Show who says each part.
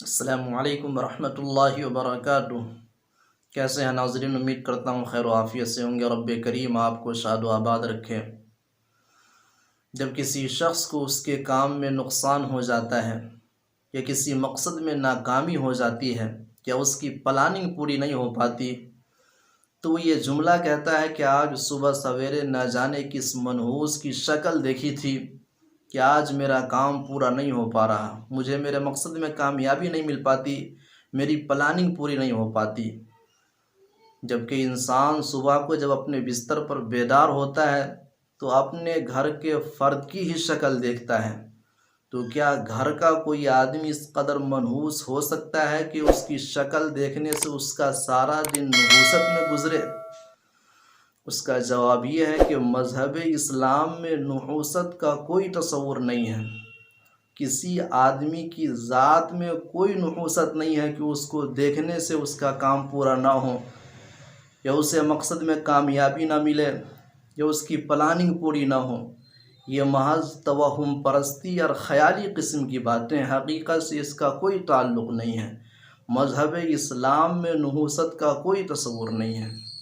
Speaker 1: السلام علیکم ورحمۃ اللہ وبرکاتہ۔ کیسے ہیں ناظرین؟ امید کرتا ہوں خیر و عافیت سے ہوں گے۔ رب کریم آپ کو شاد و آباد رکھے۔ جب کسی شخص کو اس کے کام میں نقصان ہو جاتا ہے یا کسی مقصد میں ناکامی ہو جاتی ہے یا اس کی پلاننگ پوری نہیں ہو پاتی تو وہ یہ جملہ کہتا ہے کہ آج صبح سویرے نہ جانے کس منحوس کی شکل دیکھی تھی کہ آج میرا کام پورا نہیں ہو پا رہا، مجھے میرے مقصد میں کامیابی نہیں مل پاتی، میری پلاننگ پوری نہیں ہو پاتی۔ جبکہ انسان صبح کو جب اپنے بستر پر بیدار ہوتا ہے تو اپنے گھر کے فرد کی ہی شکل دیکھتا ہے، تو کیا گھر کا کوئی آدمی اس قدر منحوس ہو سکتا ہے کہ اس کی شکل دیکھنے سے اس کا سارا دن نحوست میں گزرے؟ اس کا جواب یہ ہے کہ مذہب اسلام میں نحوست کا کوئی تصور نہیں ہے۔ کسی آدمی کی ذات میں کوئی نحوست نہیں ہے کہ اس کو دیکھنے سے اس کا کام پورا نہ ہو یا اسے مقصد میں کامیابی نہ ملے یا اس کی پلاننگ پوری نہ ہو۔ یہ محض توہم پرستی اور خیالی قسم کی باتیں، حقیقت سے اس کا کوئی تعلق نہیں ہے۔ مذہب اسلام میں نحوست کا کوئی تصور نہیں ہے۔